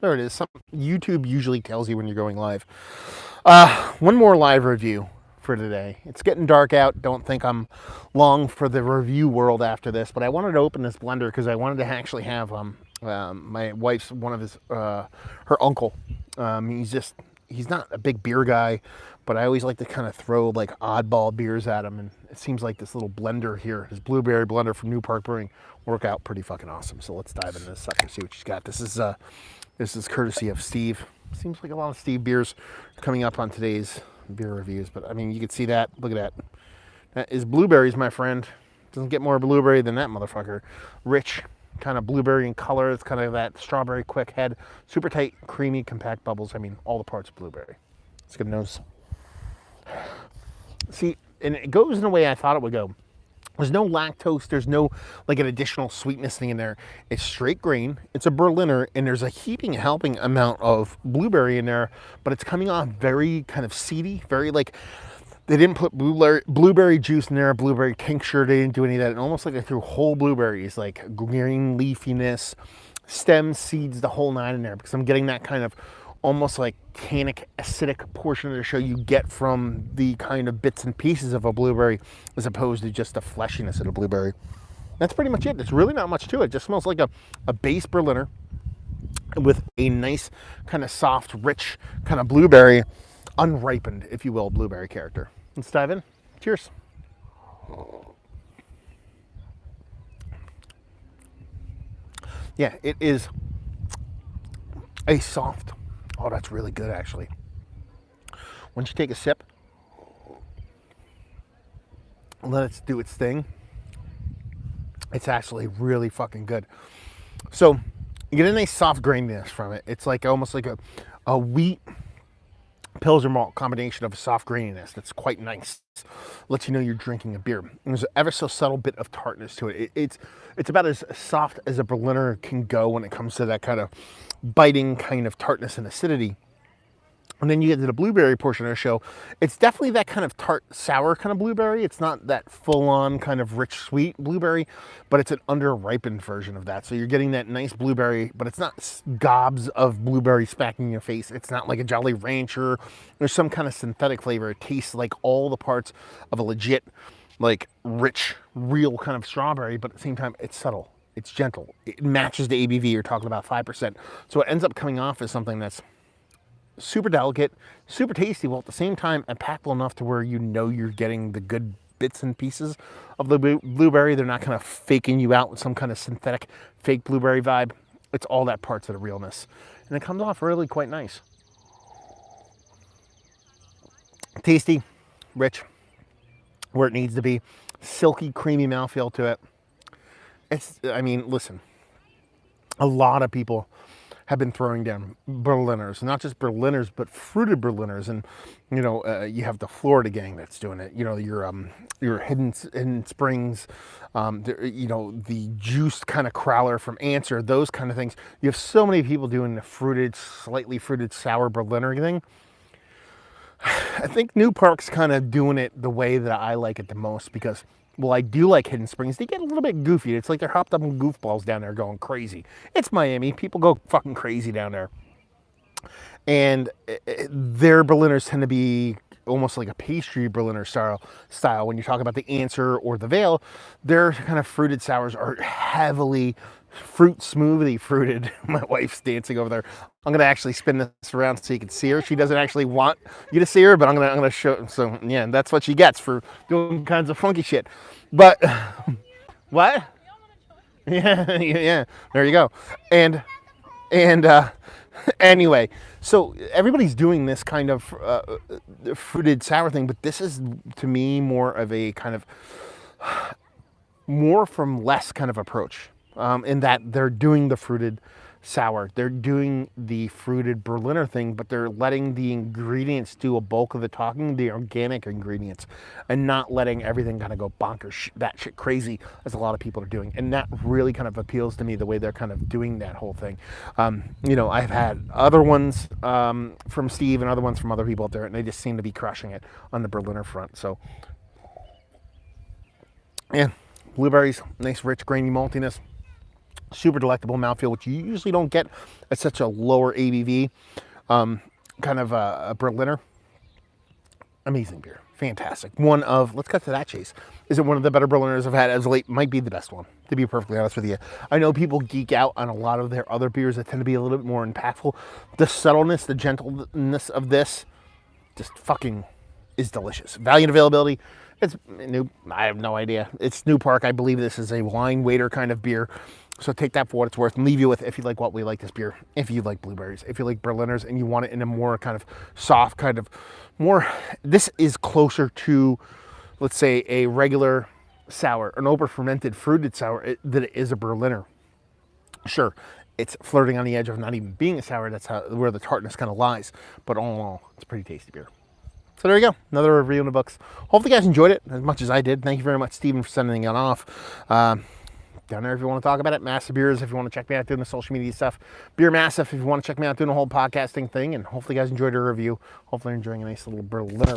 There it is. YouTube usually tells you when you're going live. One more live review for today. It's getting dark out. Don't think I'm long for the review world after this, but I wanted to open this blender because I wanted to actually have my wife's one of his her uncle. He's not a big beer guy, but I always like to kind of throw like oddball beers at him, and it seems like this little blender here, his blueberry blender from New Park Brewing, work out pretty fucking awesome. So let's dive into this sucker, see what she's got. This is courtesy of Steve. Seems like a lot of Steve beers coming up on today's beer reviews, but I mean, you can see that. Look at that. That is blueberries, my friend. Doesn't get more blueberry than that motherfucker. Rich, kind of blueberry in color. It's kind of that strawberry quick head. Super tight, creamy, compact bubbles. I mean, all the parts of blueberry. Let's get a nose. See, and it goes in the way I thought it would go. There's no lactose. There's no like an additional sweetness thing in there. It's straight grain. It's a Berliner, and there's a heaping, helping amount of blueberry in there, but it's coming off very kind of seedy, very like they didn't put blueberry juice in there, blueberry tincture. They didn't do any of that. And almost like they threw whole blueberries, like green leafiness, stems, seeds, the whole nine in there. Because I'm getting that kind of almost like tannic, acidic portion of the show you get from the kind of bits and pieces of a blueberry, as opposed to just the fleshiness of a blueberry. That's pretty much it. There's really not much to it. It just smells like a base Berliner with a nice kind of soft, rich kind of blueberry, unripened, if you will, blueberry character. Let's dive in. Cheers. Yeah, it is a soft. Oh, that's really good, actually. Once you take a sip, let it do its thing, it's actually really fucking good. So you get a nice soft graininess from it. It's like almost like a wheat Pilsner malt combination of a soft graininess that's quite nice. Lets you know you're drinking a beer. And there's an ever so subtle bit of tartness to it. It's about as soft as a Berliner can go when it comes to that kind of biting kind of tartness and acidity. And then you get to the blueberry portion of the show. It's definitely that kind of tart, sour kind of blueberry. It's not that full-on kind of rich, sweet blueberry, but it's an under-ripened version of that. So you're getting that nice blueberry, but it's not gobs of blueberry smacking in your face. It's not like a Jolly Rancher. There's some kind of synthetic flavor. It tastes like all the parts of a legit, like rich, real kind of strawberry, but at the same time, it's subtle. It's gentle. It matches the ABV. You're talking about 5%. So it ends up coming off as something that's super delicate, super tasty, while at the same time impactful enough to where you know you're getting the good bits and pieces of the blueberry. They're not kind of faking you out with some kind of synthetic fake blueberry vibe. It's all that parts of the realness. And it comes off really quite nice. Tasty, rich, where it needs to be. Silky, creamy mouthfeel to it. I mean, listen, a lot of people have been throwing down Berliners, not just Berliners, but fruited Berliners. And, you know, you have the Florida gang that's doing it. You know, your Hidden Springs, you know, the juiced kind of crowler from Answer, those kind of things. You have so many people doing the fruited, slightly fruited sour Berliner thing. I think New Park's kind of doing it the way that I like it the most because, well, I do like Hidden Springs. They get a little bit goofy. It's like they're hopped up on goofballs down there going crazy. It's Miami. People go fucking crazy down there. And their Berliners tend to be almost like a pastry Berliner style. When you talk about the Answer or the Veil, their kind of fruited sours are heavily fruit smoothie fruited. My wife's dancing over there. I'm gonna actually spin this around so you can see her. She doesn't actually want you to see her, but I'm gonna show. So yeah, that's what she gets for doing kinds of funky shit. But what? Yeah, yeah. There you go. And anyway, so everybody's doing this kind of fruited sour thing, but this is to me more of a kind of more from less kind of approach. In that they're doing the fruited sour, they're doing the fruited Berliner thing, but they're letting the ingredients do a bulk of the talking, the organic ingredients, and not letting everything kind of go bonkers, batshit crazy, as a lot of people are doing. And that really kind of appeals to me, the way they're kind of doing that whole thing. You know, I've had other ones from Steve and other ones from other people out there, and they just seem to be crushing it on the Berliner front. So, yeah, blueberries, nice, rich, grainy maltiness. Super delectable mouthfeel, which you usually don't get at such a lower ABV kind of a Berliner. Amazing beer. Fantastic. One of, let's cut to that chase. Is it one of the better Berliners I've had as of late? Might be the best one, to be perfectly honest with you. I know people geek out on a lot of their other beers that tend to be a little bit more impactful. The subtleness, the gentleness of this just fucking is delicious. Value and availability, it's new. I have no idea. It's New Park. I believe this is a wine waiter kind of beer. So take that for what it's worth and leave you with, if you like what we like this beer, if you like blueberries, if you like Berliners and you want it in a more kind of soft kind of more, this is closer to, let's say, a regular sour, an over fermented fruited sour than it is a Berliner. Sure, it's flirting on the edge of not even being a sour. That's where the tartness kind of lies. But all in all, it's a pretty tasty beer. So there you go, another review in the books. Hopefully you guys enjoyed it as much as I did. Thank you very much, Stephen, for sending it off. Down there if you want to talk about it. Massive Beers if you want to check me out doing the social media stuff. Beer Massive if you want to check me out doing the whole podcasting thing. And hopefully you guys enjoyed your review. Hopefully you're enjoying a nice little Berliner.